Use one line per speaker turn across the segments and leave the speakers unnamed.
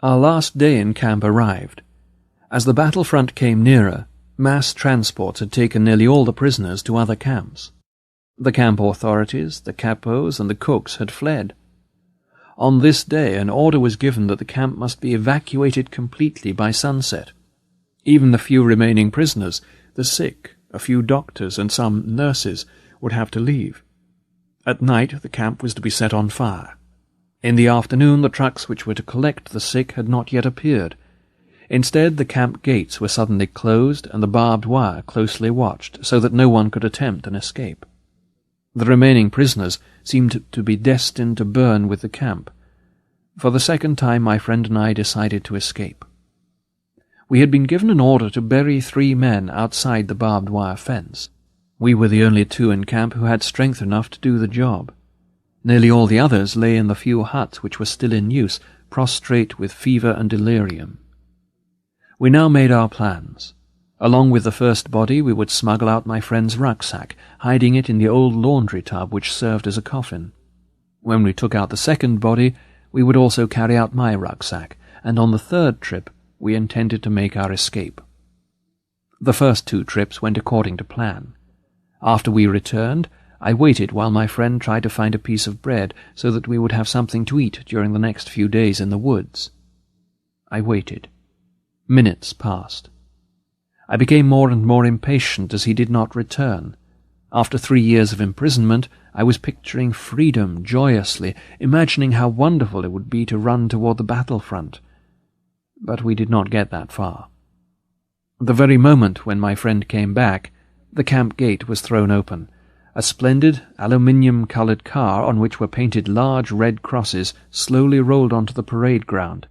Our last day in camp arrived. As the battlefront came nearer, mass transports had taken nearly all the prisoners to other camps. The camp authorities, the capos, and the cooks had fled. On this day an order was given that the camp must be evacuated completely by sunset. Even the few remaining prisoners, the sick, a few doctors, and some nurses would have to leave. At night the camp was to be set on fire. In the afternoon the trucks which were to collect the sick had not yet appeared. Instead, the camp gates were suddenly closed and the barbed wire closely watched, so that no one could attempt an escape. The remaining prisoners seemed to be destined to burn with the camp. For the second time my friend and I decided to escape. We had been given an order to bury 3 men outside the barbed wire fence. We were the only 2 in camp who had strength enough to do the job. Nearly all the others lay in the few huts which were still in use, prostrate with fever and delirium. We now made our plans. Along with the first body we would smuggle out my friend's rucksack, hiding it in the old laundry tub which served as a coffin. When we took out the second body, we would also carry out my rucksack, and on the third trip we intended to make our escape. The first 2 trips went according to plan. After we returned, I waited while my friend tried to find a piece of bread so that we would have something to eat during the next few days in the woods. I waited. Minutes passed. I became more and more impatient as he did not return. After 3 years of imprisonment, I was picturing freedom joyously, imagining how wonderful it would be to run toward the battlefront. But we did not get that far. The very moment when my friend came back, the camp gate was thrown open. A splendid aluminium-coloured car on which were painted large red crosses slowly rolled onto the parade ground.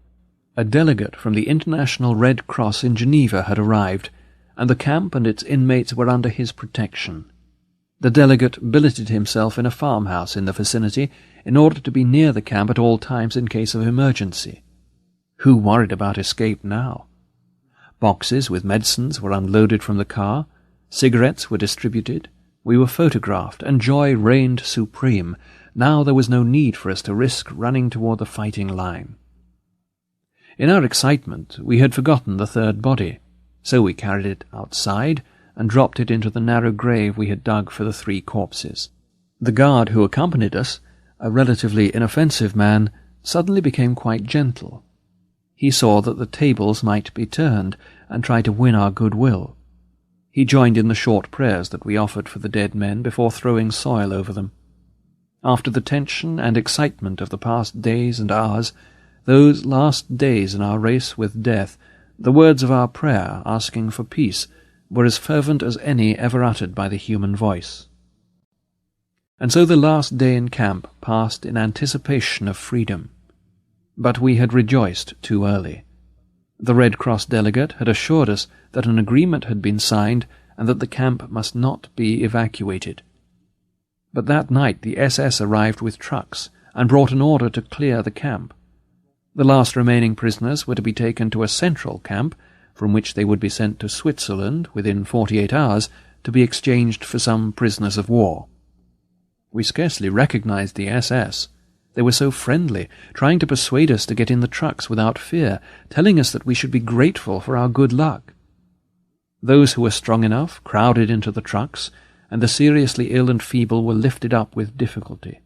A delegate from the International Red Cross in Geneva had arrived, and the camp and its inmates were under his protection. The delegate billeted himself in a farmhouse in the vicinity in order to be near the camp at all times in case of emergency. Who worried about escape now? Boxes with medicines were unloaded from the car, cigarettes were distributed, we were photographed, and joy reigned supreme. Now there was no need for us to risk running toward the fighting line. In our excitement, we had forgotten the third body, so we carried it outside and dropped it into the narrow grave we had dug for the 3 corpses. The guard who accompanied us, a relatively inoffensive man, suddenly became quite gentle. He saw that the tables might be turned and tried to win our goodwill. He joined in the short prayers that we offered for the dead men before throwing soil over them. After the tension and excitement of the past days and hours, those last days in our race with death, the words of our prayer asking for peace were as fervent as any ever uttered by the human voice. And so the last day in camp passed in anticipation of freedom. But we had rejoiced too early. The Red Cross delegate had assured us that an agreement had been signed and that the camp must not be evacuated. But that night the SS arrived with trucks and brought an order to clear the camp. The last remaining prisoners were to be taken to a central camp, from which they would be sent to Switzerland within 48 hours to be exchanged for some prisoners of war. We scarcely recognized the SS. They were so friendly, trying to persuade us to get in the trucks without fear, telling us that we should be grateful for our good luck. Those who were strong enough crowded into the trucks, and the seriously ill and feeble were lifted up with difficulty.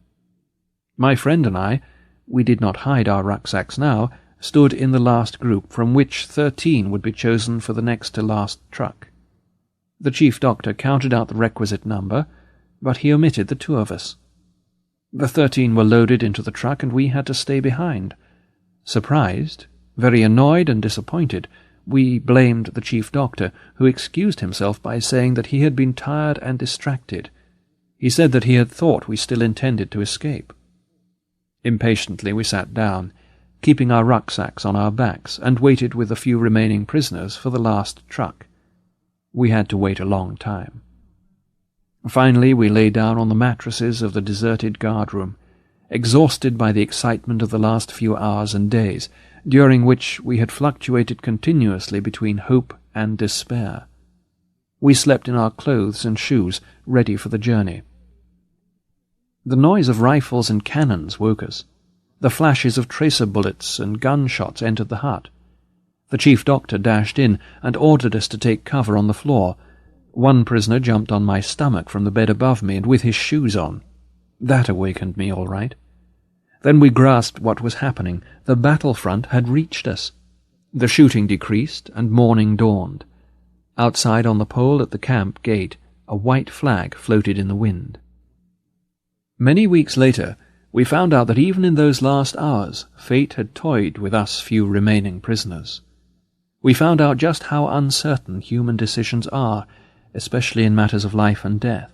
My friend and I, we did not hide our rucksacks now, stood in the last group, from which 13 would be chosen for the next to last truck. The chief doctor counted out the requisite number, but he omitted the 2 of us. The 13 were loaded into the truck, and we had to stay behind. Surprised, very annoyed and disappointed, we blamed the chief doctor, who excused himself by saying that he had been tired and distracted. He said that he had thought we still intended to escape. Impatiently we sat down, keeping our rucksacks on our backs, and waited with the few remaining prisoners for the last truck. We had to wait a long time. Finally we lay down on the mattresses of the deserted guard-room, exhausted by the excitement of the last few hours and days, during which we had fluctuated continuously between hope and despair. We slept in our clothes and shoes, ready for the journey. The noise of rifles and cannons woke us. The flashes of tracer bullets and gunshots entered the hut. The chief doctor dashed in and ordered us to take cover on the floor. One prisoner jumped on my stomach from the bed above me and with his shoes on. That awakened me all right. Then we grasped what was happening. The battlefront had reached us. The shooting decreased and morning dawned. Outside on the pole at the camp gate, a white flag floated in the wind. Many weeks later, we found out that even in those last hours, fate had toyed with us few remaining prisoners. We found out just how uncertain human decisions are, especially in matters of life and death.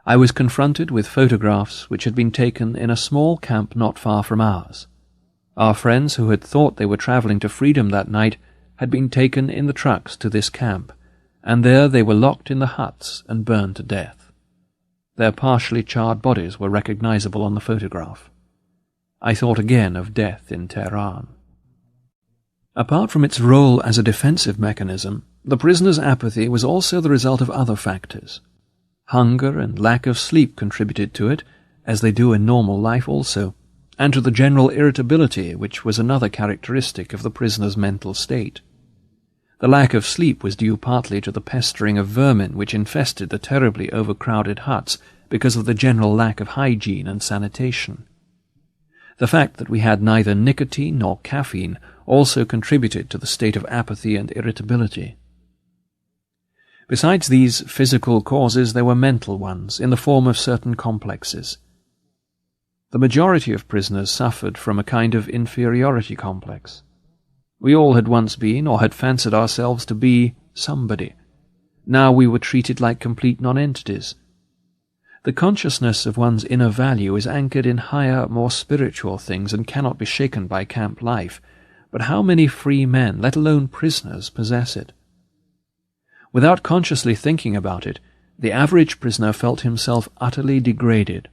I was confronted with photographs which had been taken in a small camp not far from ours. Our friends who had thought they were travelling to freedom that night had been taken in the trucks to this camp, and there they were locked in the huts and burned to death. Their partially charred bodies were recognizable on the photograph. I thought again of death in Tehran. Apart from its role as a defensive mechanism, the prisoner's apathy was also the result of other factors. Hunger and lack of sleep contributed to it, as they do in normal life also, and to the general irritability which was another characteristic of the prisoner's mental state. The lack of sleep was due partly to the pestering of vermin which infested the terribly overcrowded huts because of the general lack of hygiene and sanitation. The fact that we had neither nicotine nor caffeine also contributed to the state of apathy and irritability. Besides these physical causes, there were mental ones, in the form of certain complexes. The majority of prisoners suffered from a kind of inferiority complex. We all had once been, or had fancied ourselves to be, somebody. Now we were treated like complete nonentities. The consciousness of one's inner value is anchored in higher, more spiritual things and cannot be shaken by camp life, but how many free men, let alone prisoners, possess it? Without consciously thinking about it, the average prisoner felt himself utterly degraded.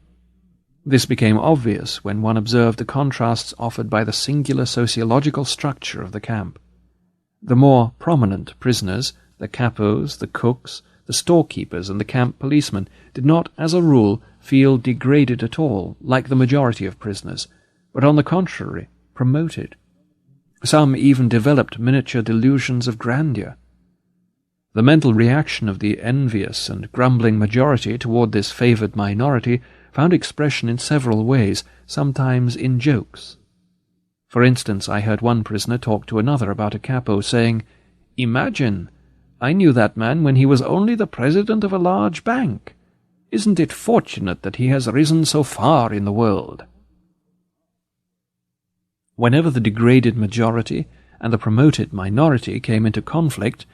This became obvious when one observed the contrasts offered by the singular sociological structure of the camp. The more prominent prisoners, the capos, the cooks, the storekeepers, and the camp policemen, did not, as a rule, feel degraded at all, like the majority of prisoners, but on the contrary, promoted. Some even developed miniature delusions of grandeur. The mental reaction of the envious and grumbling majority toward this favoured minority found expression in several ways, sometimes in jokes. For instance, I heard one prisoner talk to another about a capo, saying, "Imagine, I knew that man when he was only the president of a large bank. Isn't it fortunate that he has risen so far in the world?" Whenever the degraded majority and the promoted minority came into conflict,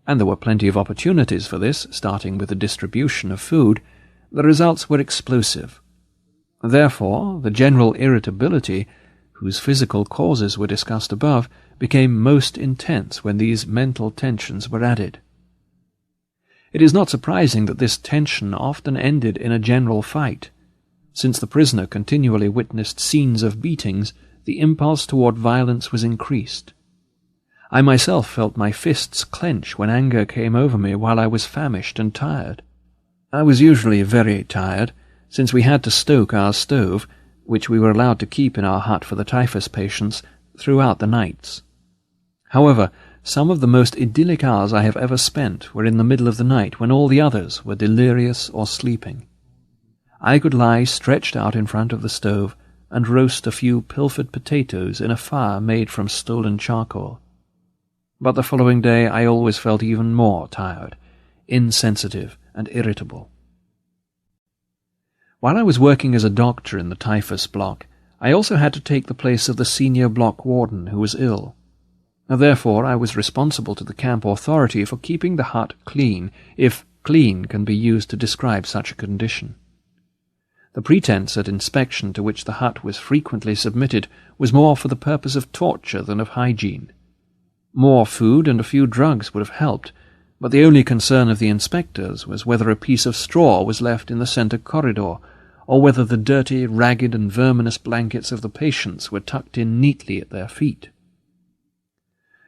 and there were plenty of opportunities for this, starting with the distribution of food, the results were explosive. Therefore, the general irritability, whose physical causes were discussed above, became most intense when these mental tensions were added. It is not surprising that this tension often ended in a general fight. Since the prisoner continually witnessed scenes of beatings, the impulse toward violence was increased. I myself felt my fists clench when anger came over me while I was famished and tired. I was usually very tired, since we had to stoke our stove, which we were allowed to keep in our hut for the typhus patients, throughout the nights. However, some of the most idyllic hours I have ever spent were in the middle of the night when all the others were delirious or sleeping. I could lie stretched out in front of the stove and roast a few pilfered potatoes in a fire made from stolen charcoal. But the following day I always felt even more tired, insensitive, and irritable. While I was working as a doctor in the typhus block, I also had to take the place of the senior block warden who was ill. Therefore, I was responsible to the camp authority for keeping the hut clean, if clean can be used to describe such a condition. The pretense at inspection to which the hut was frequently submitted was more for the purpose of torture than of hygiene. More food and a few drugs would have helped, but the only concern of the inspectors was whether a piece of straw was left in the centre corridor, or whether the dirty, ragged, and verminous blankets of the patients were tucked in neatly at their feet.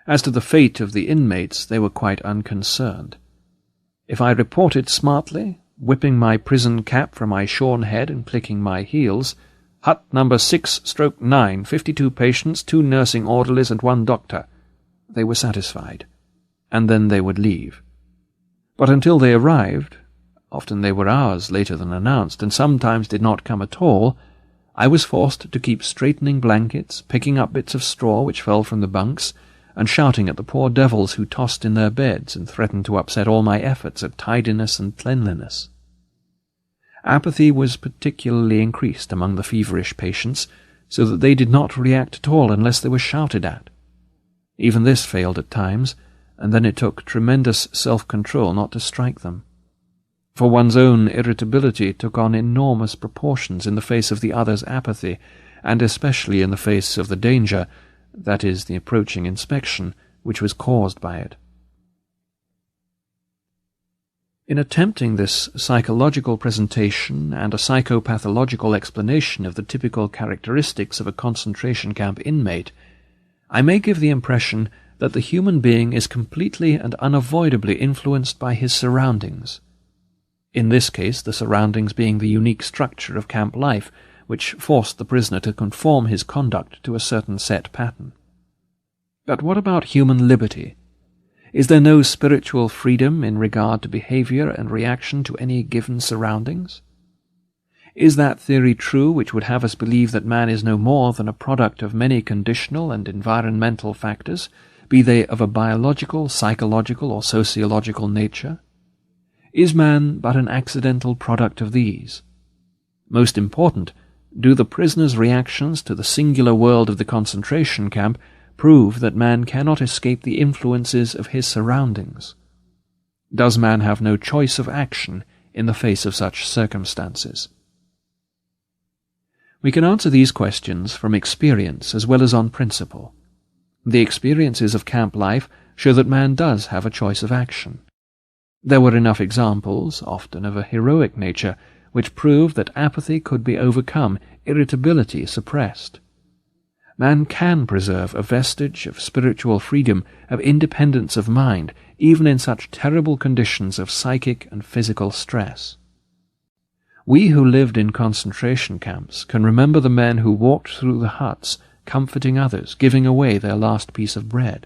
As to the fate of the inmates, they were quite unconcerned. If I reported smartly, whipping my prison cap from my shorn head and clicking my heels, Hut number 6/9, 52 patients, 2 nursing orderlies and 1 doctor. They were satisfied, and then they would leave. But until they arrived, often they were hours later than announced, and sometimes did not come at all, I was forced to keep straightening blankets, picking up bits of straw which fell from the bunks, and shouting at the poor devils who tossed in their beds and threatened to upset all my efforts at tidiness and cleanliness. Apathy was particularly increased among the feverish patients, so that they did not react at all unless they were shouted at. Even this failed at times, and then it took tremendous self-control not to strike them. For one's own irritability took on enormous proportions in the face of the other's apathy, and especially in the face of the danger, that is, the approaching inspection, which was caused by it. In attempting this psychological presentation and a psychopathological explanation of the typical characteristics of a concentration camp inmate, I may give the impression that the human being is completely and unavoidably influenced by his surroundings. In this case, the surroundings being the unique structure of camp life, which forced the prisoner to conform his conduct to a certain set pattern. But what about human liberty? Is there no spiritual freedom in regard to behavior and reaction to any given surroundings? Is that theory true which would have us believe that man is no more than a product of many conditional and environmental factors, be they of a biological, psychological, or sociological nature? Is man but an accidental product of these? Most important, do the prisoner's reactions to the singular world of the concentration camp prove that man cannot escape the influences of his surroundings? Does man have no choice of action in the face of such circumstances? We can answer these questions from experience as well as on principle. The experiences of camp life show that man does have a choice of action. There were enough examples, often of a heroic nature, which proved that apathy could be overcome, irritability suppressed. Man can preserve a vestige of spiritual freedom, of independence of mind, even in such terrible conditions of psychic and physical stress. We who lived in concentration camps can remember the men who walked through the huts, comforting others, giving away their last piece of bread.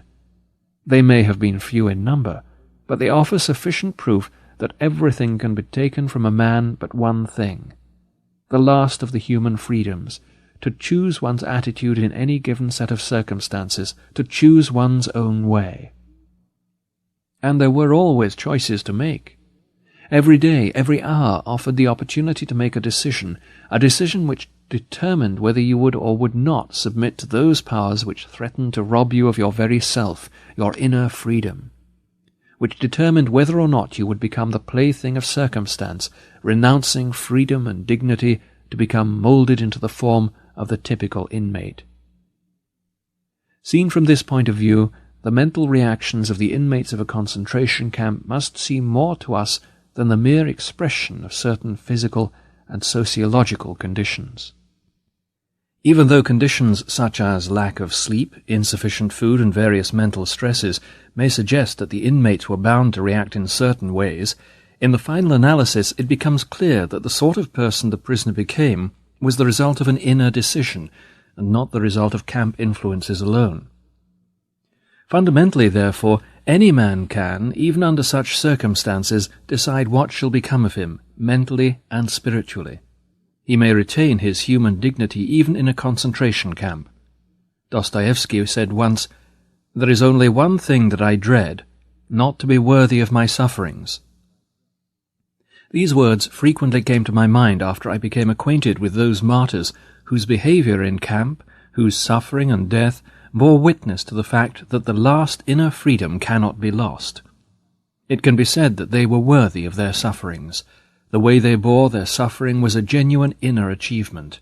They may have been few in number, but they offer sufficient proof that everything can be taken from a man but one thing, the last of the human freedoms, to choose one's attitude in any given set of circumstances, to choose one's own way. And there were always choices to make. Every day, every hour offered the opportunity to make a decision which determined whether you would or would not submit to those powers which threatened to rob you of your very self, your inner freedom, which determined whether or not you would become the plaything of circumstance, renouncing freedom and dignity to become moulded into the form of the typical inmate. Seen from this point of view, the mental reactions of the inmates of a concentration camp must seem more to us than the mere expression of certain physical and sociological conditions. Even though conditions such as lack of sleep, insufficient food, and various mental stresses may suggest that the inmates were bound to react in certain ways, in the final analysis it becomes clear that the sort of person the prisoner became was the result of an inner decision, and not the result of camp influences alone. Fundamentally, therefore, any man can, even under such circumstances, decide what shall become of him, mentally and spiritually. He may retain his human dignity even in a concentration camp. Dostoevsky said once, "There is only one thing that I dread, not to be worthy of my sufferings." These words frequently came to my mind after I became acquainted with those martyrs whose behavior in camp, whose suffering and death, bore witness to the fact that the last inner freedom cannot be lost. It can be said that they were worthy of their sufferings. The way they bore their suffering was a genuine inner achievement.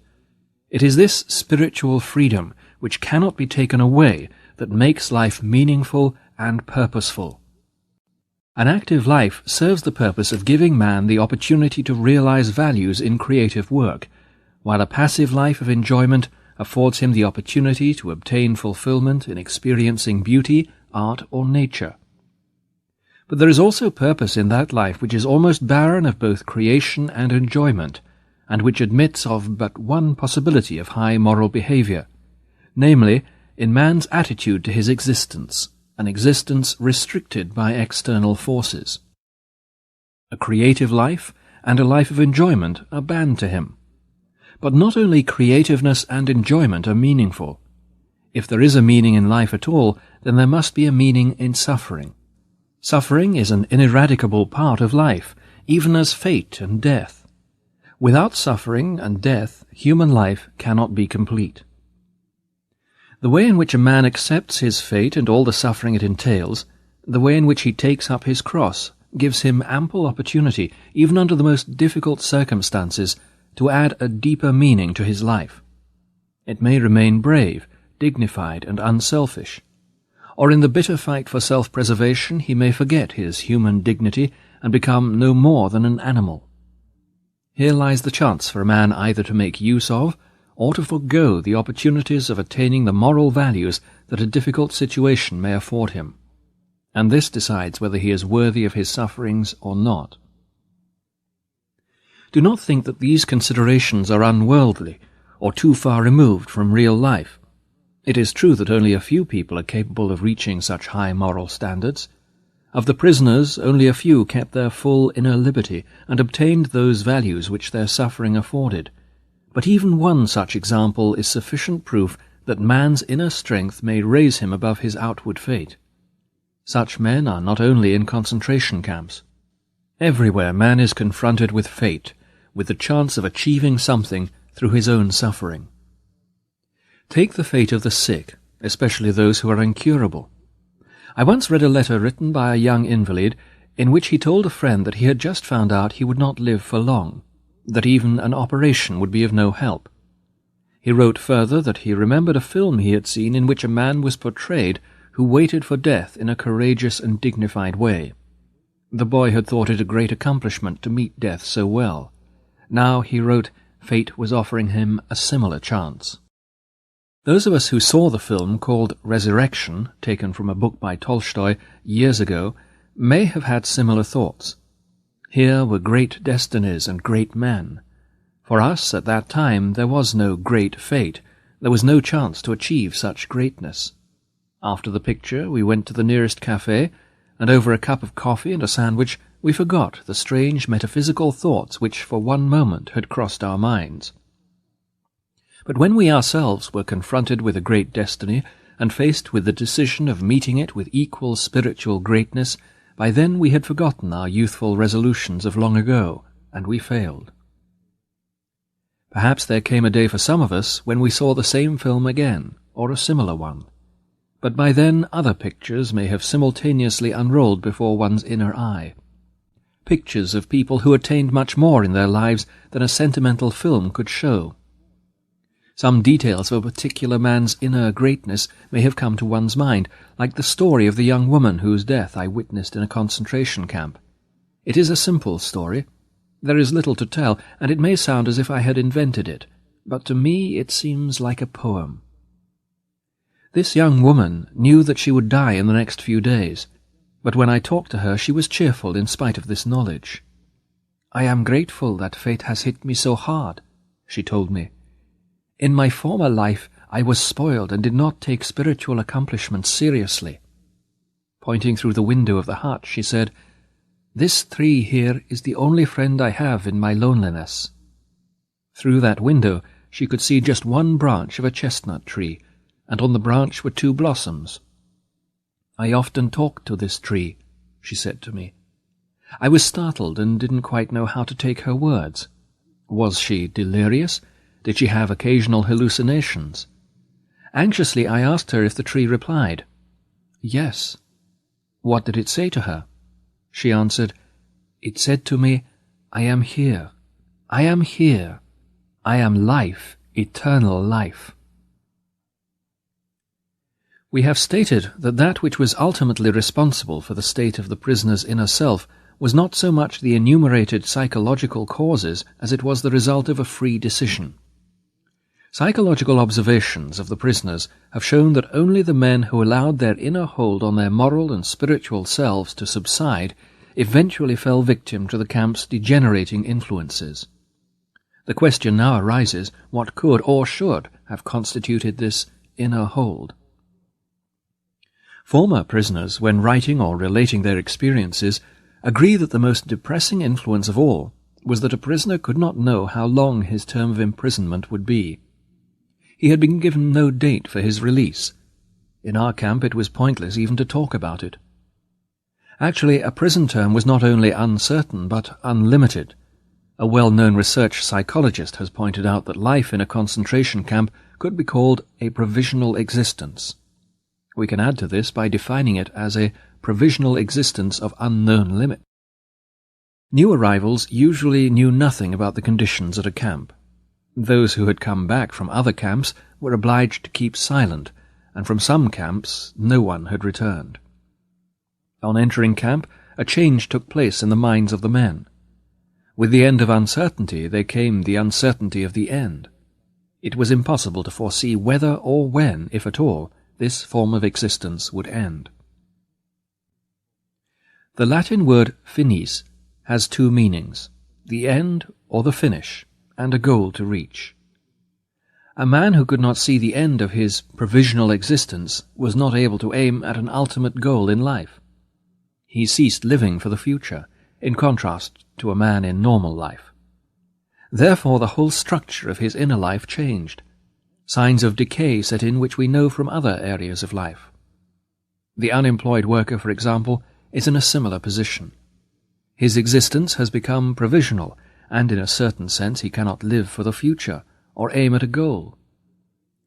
It is this spiritual freedom, which cannot be taken away, that makes life meaningful and purposeful. An active life serves the purpose of giving man the opportunity to realize values in creative work, while a passive life of enjoyment affords him the opportunity to obtain fulfillment in experiencing beauty, art, or nature. But there is also purpose in that life which is almost barren of both creation and enjoyment, and which admits of but one possibility of high moral behavior, namely, in man's attitude to his existence, an existence restricted by external forces. A creative life and a life of enjoyment are banned to him. But not only creativeness and enjoyment are meaningful. If there is a meaning in life at all, then there must be a meaning in suffering. Suffering is an ineradicable part of life, even as fate and death. Without suffering and death, human life cannot be complete. The way in which a man accepts his fate and all the suffering it entails, the way in which he takes up his cross, gives him ample opportunity, even under the most difficult circumstances, to add a deeper meaning to his life. It may remain brave, dignified, and unselfish. Or in the bitter fight for self-preservation he may forget his human dignity and become no more than an animal. Here lies the chance for a man either to make use of, or to forego the opportunities of attaining the moral values that a difficult situation may afford him. And this decides whether he is worthy of his sufferings or not. Do not think that these considerations are unworldly, or too far removed from real life. It is true that only a few people are capable of reaching such high moral standards. Of the prisoners, only a few kept their full inner liberty and obtained those values which their suffering afforded. But even one such example is sufficient proof that man's inner strength may raise him above his outward fate. Such men are not only in concentration camps. Everywhere man is confronted with fate, with the chance of achieving something through his own suffering. Take the fate of the sick, especially those who are incurable. I once read a letter written by a young invalid in which he told a friend that he had just found out he would not live for long, that even an operation would be of no help. He wrote further that he remembered a film he had seen in which a man was portrayed who waited for death in a courageous and dignified way. The boy had thought it a great accomplishment to meet death so well. Now, he wrote, fate was offering him a similar chance. Those of us who saw the film called Resurrection, taken from a book by Tolstoy years ago, may have had similar thoughts. Here were great destinies and great men. For us, at that time, there was no great fate. There was no chance to achieve such greatness. After the picture, we went to the nearest café, and over a cup of coffee and a sandwich, we forgot the strange metaphysical thoughts which for one moment had crossed our minds. But when we ourselves were confronted with a great destiny, and faced with the decision of meeting it with equal spiritual greatness, by then we had forgotten our youthful resolutions of long ago, and we failed. Perhaps there came a day for some of us when we saw the same film again, or a similar one. But by then other pictures may have simultaneously unrolled before one's inner eye. Pictures of people who attained much more in their lives than a sentimental film could show. Some details of a particular man's inner greatness may have come to one's mind, like the story of the young woman whose death I witnessed in a concentration camp. It is a simple story. There is little to tell, and it may sound as if I had invented it, but to me it seems like a poem. This young woman knew that she would die in the next few days, but when I talked to her she was cheerful in spite of this knowledge. "I am grateful that fate has hit me so hard," she told me. "In my former life I was spoiled and did not take spiritual accomplishments seriously." Pointing through the window of the hut, she said, "This tree here is the only friend I have in my loneliness." Through that window she could see just one branch of a chestnut tree, and on the branch were 2 blossoms. "I often talk to this tree," she said to me. I was startled and didn't quite know how to take her words. Was she delirious? Did she have occasional hallucinations? Anxiously I asked her if the tree replied. "Yes." What did it say to her? She answered, "It said to me, I am here. I am here. I am life, eternal life." We have stated that that which was ultimately responsible for the state of the prisoner's inner self was not so much the enumerated psychological causes as it was the result of a free decision. Psychological observations of the prisoners have shown that only the men who allowed their inner hold on their moral and spiritual selves to subside eventually fell victim to the camp's degenerating influences. The question now arises, what could or should have constituted this inner hold? Former prisoners, when writing or relating their experiences, agree that the most depressing influence of all was that a prisoner could not know how long his term of imprisonment would be. He had been given no date for his release. In our camp it was pointless even to talk about it. Actually, a prison term was not only uncertain but unlimited. A well-known research psychologist has pointed out that life in a concentration camp could be called a provisional existence. We can add to this by defining it as a provisional existence of unknown limit. New arrivals usually knew nothing about the conditions at a camp. Those who had come back from other camps were obliged to keep silent, and from some camps no one had returned. On entering camp, a change took place in the minds of the men. With the end of uncertainty there came the uncertainty of the end. It was impossible to foresee whether or when, if at all, this form of existence would end. The Latin word finis has two meanings, the end or the finish, and a goal to reach. A man who could not see the end of his provisional existence was not able to aim at an ultimate goal in life. He ceased living for the future, in contrast to a man in normal life. Therefore the whole structure of his inner life changed. Signs of decay set in which we know from other areas of life. The unemployed worker, for example, is in a similar position. His existence has become provisional, and in a certain sense he cannot live for the future, or aim at a goal.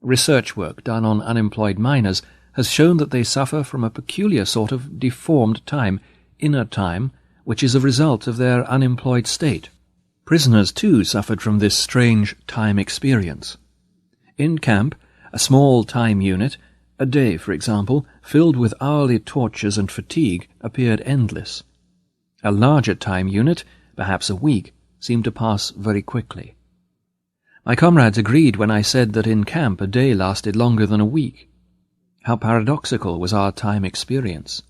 Research work done on unemployed miners has shown that they suffer from a peculiar sort of deformed time, inner time, which is a result of their unemployed state. Prisoners, too, suffered from this strange time experience. In camp, a small time unit, a day, for example, filled with hourly tortures and fatigue, appeared endless. A larger time unit, perhaps a week, seemed to pass very quickly. My comrades agreed when I said that in camp a day lasted longer than a week. How paradoxical was our time experience.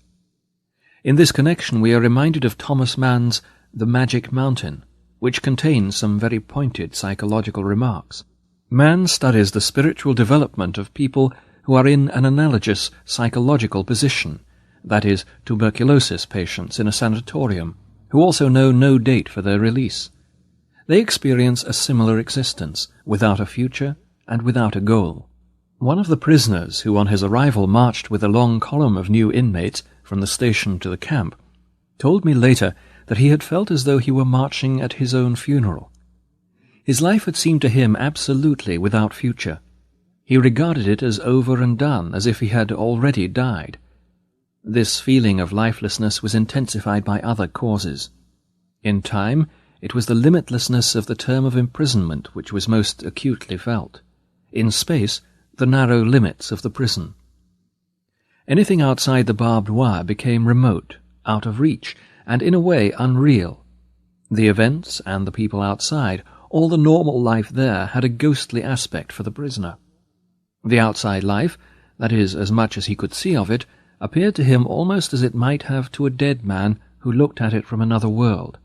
In this connection we are reminded of Thomas Mann's The Magic Mountain, which contains some very pointed psychological remarks. Mann studies the spiritual development of people who are in an analogous psychological position, that is, tuberculosis patients in a sanatorium, who also know no date for their release. They experience a similar existence, without a future and without a goal. One of the prisoners who on his arrival marched with a long column of new inmates from the station to the camp told me later that he had felt as though he were marching at his own funeral. His life had seemed to him absolutely without future. He regarded it as over and done, as if he had already died. This feeling of lifelessness was intensified by other causes. In time, it was the limitlessness of the term of imprisonment which was most acutely felt. In space, the narrow limits of the prison. Anything outside the barbed wire became remote, out of reach, and in a way unreal. The events and the people outside, all the normal life there, had a ghostly aspect for the prisoner. The outside life, that is, as much as he could see of it, appeared to him almost as it might have to a dead man who looked at it from another world.